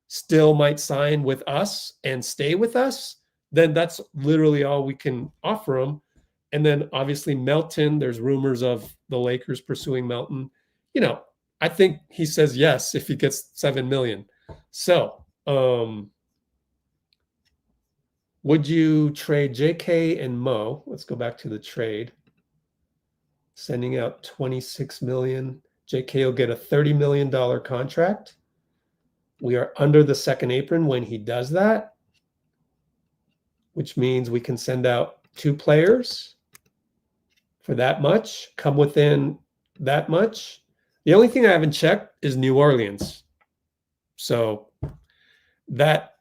still might sign with us and stay with us, then that's literally all we can offer him. And then obviously Melton, there's rumors of the Lakers pursuing Melton. You know, I think he says yes if he gets 7 million. So, would you trade JK and Mo? Let's go back to the trade. Sending out 26 million. JK will get a $30 million contract. We are under the second apron when he does that, which means we can send out 2 players for that much, come within that much. The only thing I haven't checked is New Orleans. So that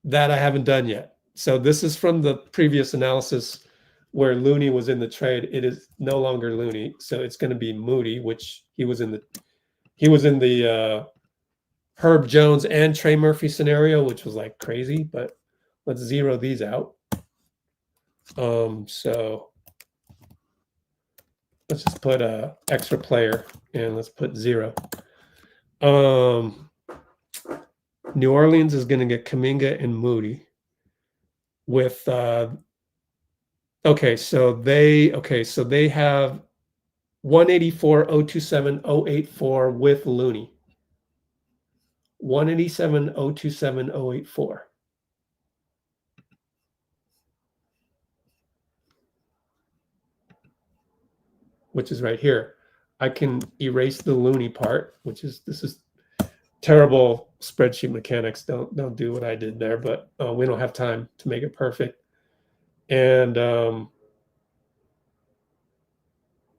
I haven't done yet. So this is from the previous analysis where Looney was in the trade. It is no longer Looney. So it's going to be Moody, which he was in the Herb Jones and Trey Murphy scenario, which was like crazy, but let's zero these out. So let's just put a extra player and let's put 0. New Orleans is going to get Kuminga and Moody with so they have 184, 027, 084 with Looney. 187, 027, 084. Which is right here. I can erase the Looney part, this is terrible spreadsheet mechanics. Don't do what I did there, but we don't have time to make it perfect. And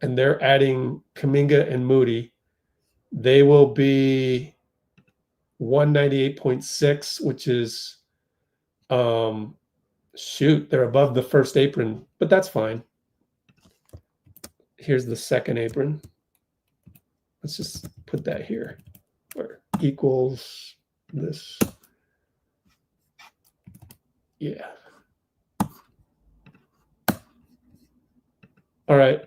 they're adding Kuminga and Moody. They will be 198.6, which is they're above the first apron, but that's fine. Here's the second apron. Let's just put that here, where equals this. Yeah. All right.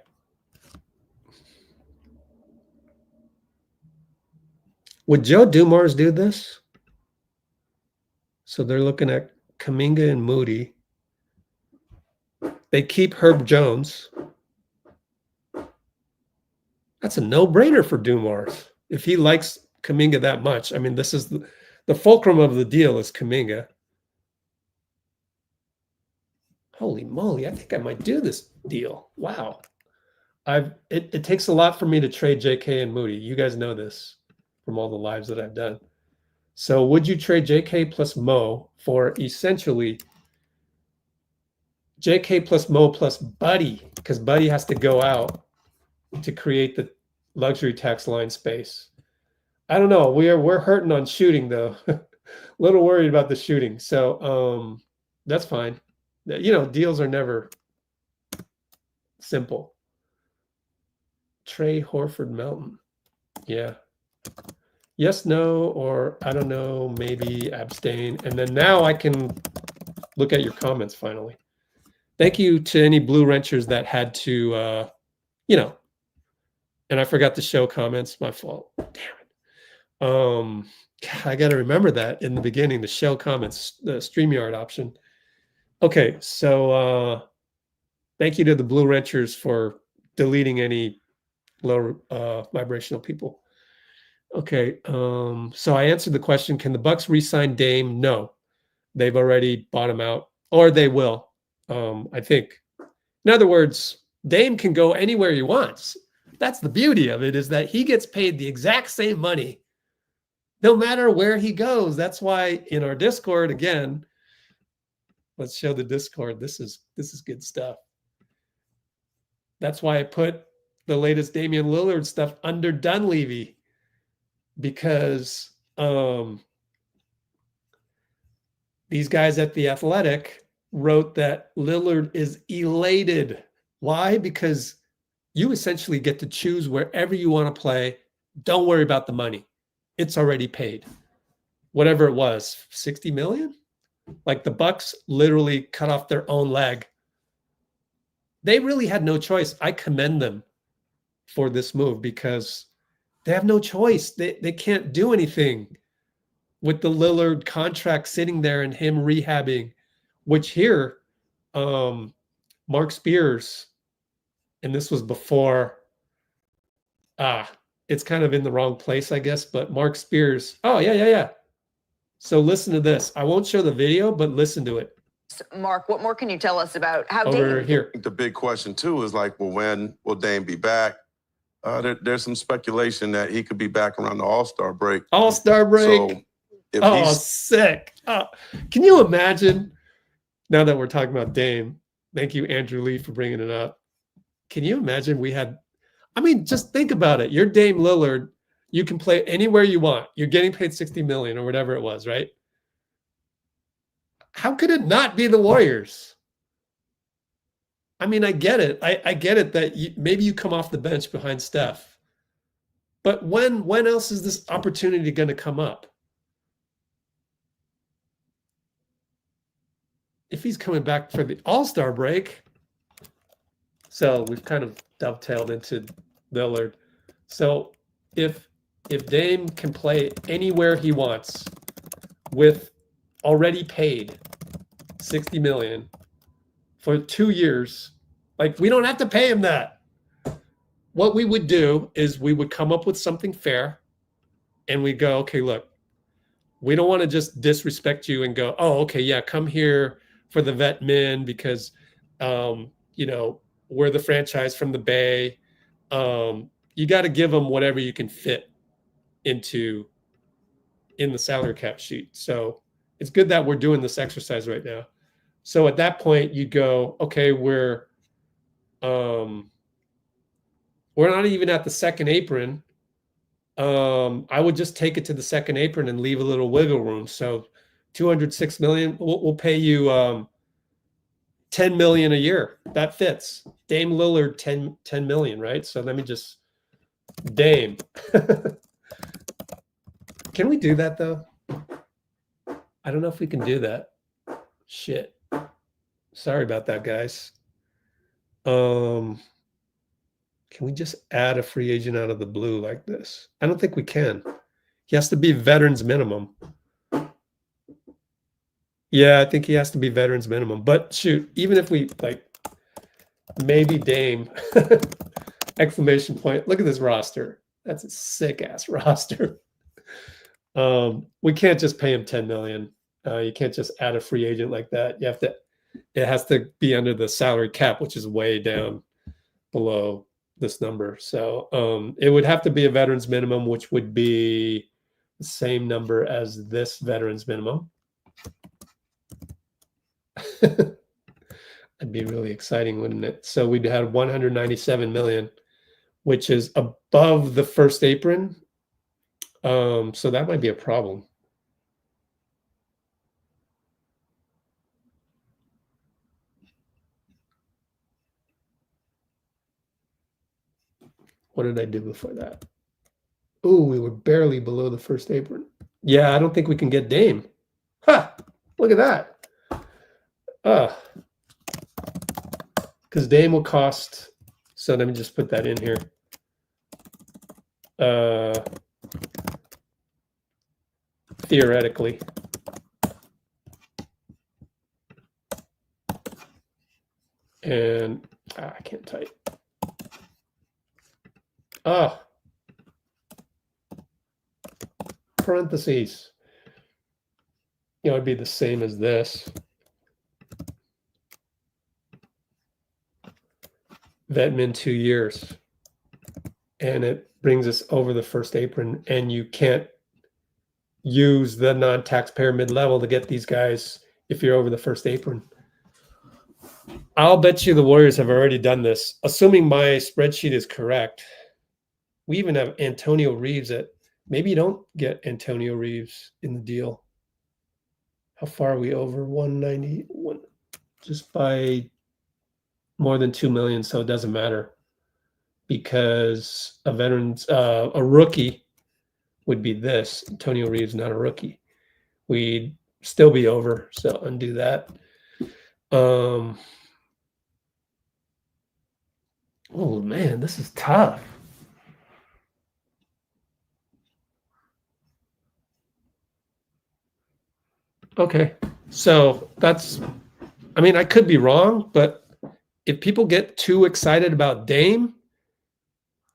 Would Joe Dumars do this? So they're looking at Kuminga and Moody. They keep Herb Jones. That's a no-brainer for Dumars. If he likes Kuminga that much. I mean, this is the fulcrum of the deal is Kuminga. Holy moly, I think I might do this deal. Wow. It takes a lot for me to trade JK and Moody. You guys know this from all the lives that I've done. So would you trade JK plus Mo for essentially JK plus Mo plus Buddy? Because Buddy has to go out to create the luxury tax line space. I don't know. We're hurting on shooting though. A little worried about the shooting. So that's fine. You know, deals are never simple. Trey+Horford+Melton. Yeah. Yes, no, or I don't know, maybe abstain. And then now I can look at your comments finally. Thank you to any blue wrenchers that had to, and I forgot to show comments. My fault. Damn it. I got to remember that in the beginning, the show comments, the StreamYard option. Okay, so Thank you to the Blue Wrenchers for deleting any low vibrational people. Okay, so I answered the question, can the Bucks re-sign Dame? No, they've already bought him out, or they will, I think. In other words, Dame can go anywhere he wants. That's the beauty of it, is that he gets paid the exact same money no matter where he goes. That's why in our Discord, again, let's show the Discord. This is good stuff. That's why I put the latest Damian Lillard stuff under Dunleavy, because these guys at The Athletic wrote that Lillard is elated. Why? Because you essentially get to choose wherever you want to play. Don't worry about the money. It's already paid. Whatever it was, 60 million? Like the Bucks literally cut off their own leg. They really had no choice. I commend them for this move because they have no choice. They can't do anything with the Lillard contract sitting there and him rehabbing, which here, Mark Spears, and this was before, it's kind of in the wrong place, I guess, but Mark Spears, yeah. So listen to this. I won't show the video, but listen to it. Mark, what more can you tell us about how Over Dame? here. The big question too is like, well, when will Dame be back? There's some speculation that he could be back around the All-Star break. All-Star break. So if sick. Can you imagine, now that we're talking about Dame, thank you, Andrew Lee, for bringing it up. Can you imagine just think about it. You're Dame Lillard. You can play anywhere you want. You're getting paid 60 million or whatever it was, right? How could it not be the Warriors? I get it. I get it that maybe you come off the bench behind Steph. But when else is this opportunity going to come up? If he's coming back for the All-Star break. So we've kind of dovetailed into Lillard. So if Dame can play anywhere he wants with already paid 60 million for 2 years, like, we don't have to pay him that. What we would do is we would come up with something fair and we go, okay, look, we don't want to just disrespect you and go, oh, okay, yeah, come here for the vet min because, we're the franchise from the Bay. You got to give them whatever you can fit in the salary cap sheet. So it's good that we're doing this exercise right now. So at that point you go, okay, we're not even at the second apron. I would just take it to the second apron and leave a little wiggle room. So 206 million, we'll pay you 10 million a year. That fits. Dame Lillard, 10 million, right? So let me just Dame. Can we do that though? I don't know if we can do that. Shit. Sorry about that, guys. Can we just add a free agent out of the blue like this? I don't think we can. He has to be veterans minimum. Yeah, I think he has to be veterans minimum. But shoot, even if we maybe Dame, exclamation point. Look at this roster. That's a sick ass roster. We can't just pay him 10 million. You can't just add a free agent like that. It has to be under the salary cap, which is way down below this number. So it would have to be a veterans minimum, which would be the same number as this veterans minimum. That'd be really exciting, wouldn't it? So we'd have 197 million, which is above the first apron. So that might be a problem. What did I do before that? Oh, we were barely below the first apron. Yeah, I don't think we can get Dame. Ha! Look at that. Because Dame will cost, so let me just put that in here. Theoretically. And I can't type. Oh, parentheses. You know, it'd be the same as this. Vetmin 2 years. And it brings us over the first apron, and you can't use the non-taxpayer mid-level to get these guys if you're over the first apron. I'll bet you the Warriors have already done this. Assuming my spreadsheet is correct, we even have Antonio Reeves at, maybe you don't get Antonio Reeves in the deal. How far are we over 191? Just by more than 2 million, so it doesn't matter. Because a veteran's, a rookie would be this. Antonio Reeves, not a rookie. We'd still be over, so undo that. Oh man, this is tough. Okay, so that's, I mean, I could be wrong, but if people get too excited about Dame,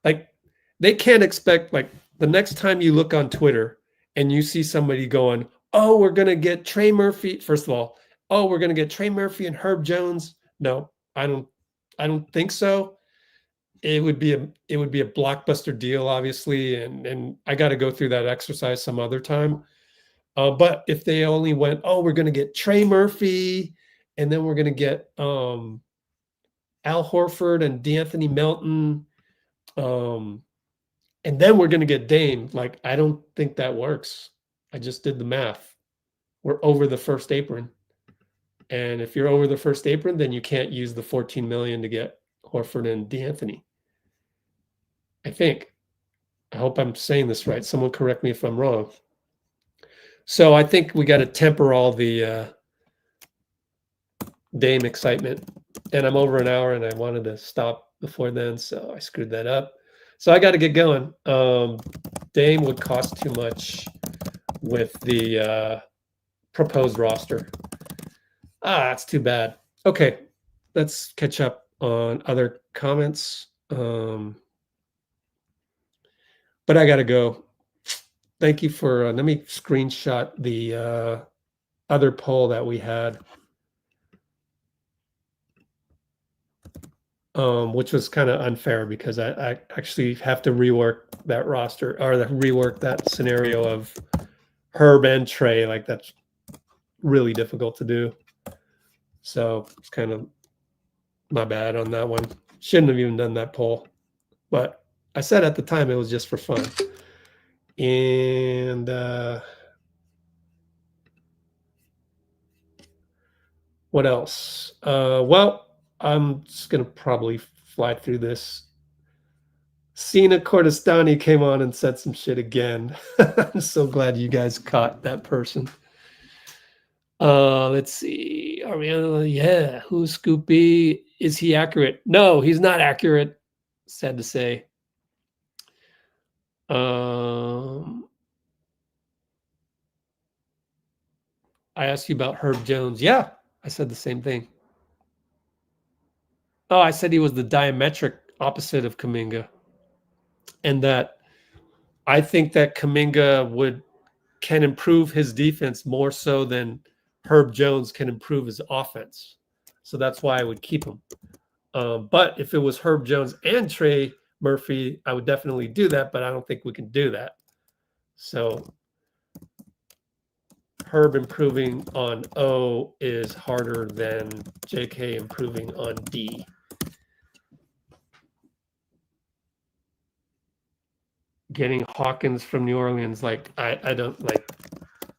like they can't expect, like the next time you look on Twitter and you see somebody going, oh, we're going to get Trey Murphy. First of all, oh, we're going to get Trey Murphy and Herb Jones. No, I don't think so. It would be a blockbuster deal, obviously. And I got to go through that exercise some other time. But if they only went, oh, we're going to get Trey Murphy, and then we're going to get Al Horford and D'Anthony Melton, and then we're going to get Dame. Like, I don't think that works. I just did the math. We're over the first apron. And if you're over the first apron, then you can't use the 14 million to get Horford and D'Anthony. I think. I hope I'm saying this right. Someone correct me if I'm wrong. So I think we got to temper all the Dame excitement. And I'm over an hour, and I wanted to stop before then, so I screwed that up. So I got to get going. Dame would cost too much with the proposed roster. That's too bad. Okay, let's catch up on other comments. But I got to go. Thank you for, let me screenshot the other poll that we had, which was kind of unfair because I actually have to rework that roster, or rework that scenario of Herb and Trey. Like, that's really difficult to do. So it's kind of my bad on that one. Shouldn't have even done that poll. But I said at the time it was just for fun. And what else? Well, I'm just going to probably fly through this. Sina Cordestani came on and said some shit again. I'm so glad you guys caught that person. Let's see. Are we on? Yeah. Who's Scoopy? Is he accurate? No, he's not accurate. Sad to say. I asked you about Herb Jones. Yeah, I said the same thing. Oh, I said he was the diametric opposite of Kuminga. And that I think that Kuminga can improve his defense more so than Herb Jones can improve his offense. So that's why I would keep him. But if it was Herb Jones and Trey Murphy, I would definitely do that, but I don't think we can do that. So Herb improving on O is harder than JK improving on D. Getting Hawkins from New Orleans, like I don't like,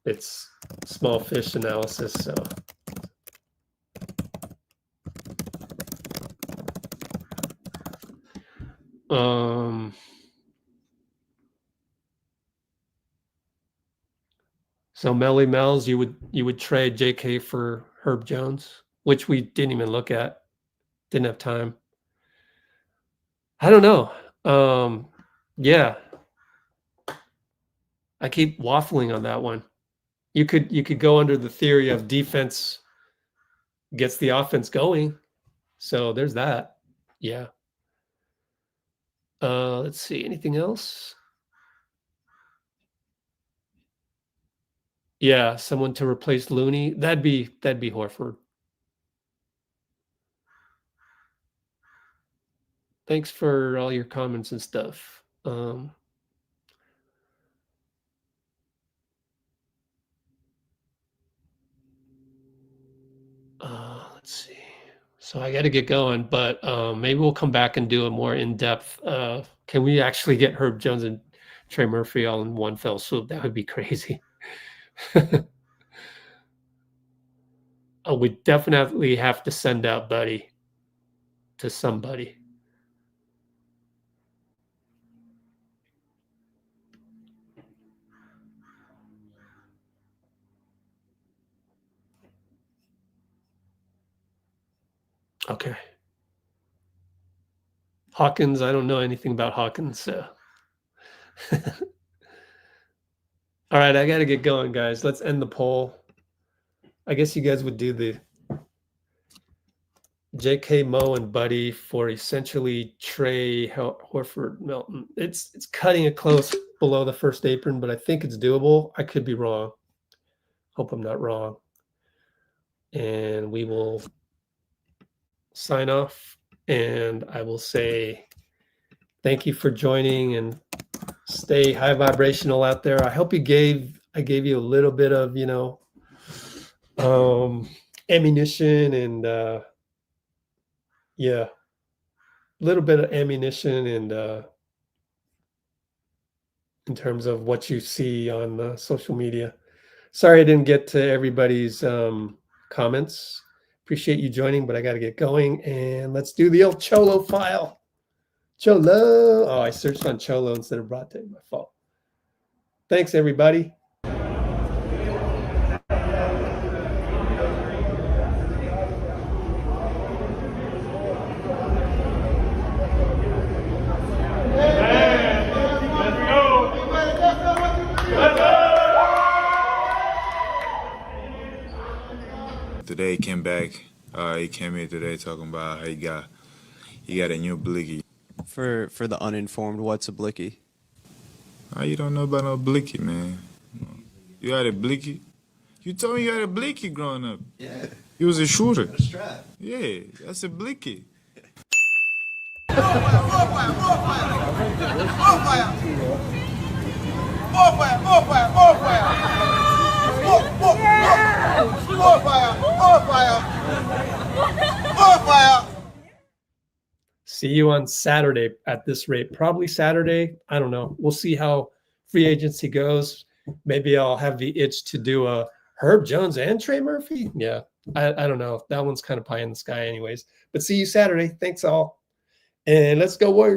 it's small fish analysis. So so Melly Mel's, you would trade JK for Herb Jones, which we didn't even look at, didn't have time. I don't know. Yeah, I keep waffling on that one. You could go under the theory of defense gets the offense going. So there's that. Yeah. Let's see. Anything else? Yeah, someone to replace Looney. That'd be Horford. Thanks for all your comments and stuff. Let's see. So I got to get going, but maybe we'll come back and do a more in-depth. Can we actually get Herb Jones and Trey Murphy all in one fell swoop? That would be crazy. We definitely have to send out Buddy to somebody. Okay. Hawkins, I don't know anything about Hawkins, so. All right, I got to get going, guys. Let's end the poll. I guess you guys would do the J.K.+Mo+Buddy for essentially Trey+Horford+Melton. It's cutting it close below the first apron, but I think it's doable. I could be wrong. Hope I'm not wrong. And we will sign off, and I will say thank you for joining, and stay high vibrational out there. I hope I gave you a little bit of, ammunition and yeah, a little bit of ammunition and in terms of what you see on social media. Sorry I didn't get to everybody's comments. Appreciate you joining, but I got to get going, and let's do the old Cholo file. Cholo. Oh, I searched on Cholo instead of Brate. My fault. Thanks, everybody. Today he came back. He came here today talking about how he got a new blicky. For the uninformed, what's a blicky? You don't know about no blicky, man. You had a blicky? You told me you had a blicky growing up. Yeah. You was a shooter. A strap. Yeah, that's a blicky. See you on Saturday at this rate. Probably Saturday. I don't know. We'll see how free agency goes. Maybe I'll have the itch to do a Herb Jones and Trey Murphy. Yeah, I don't know. That one's kind of pie in the sky anyways. But see you Saturday. Thanks all. And let's go Warriors.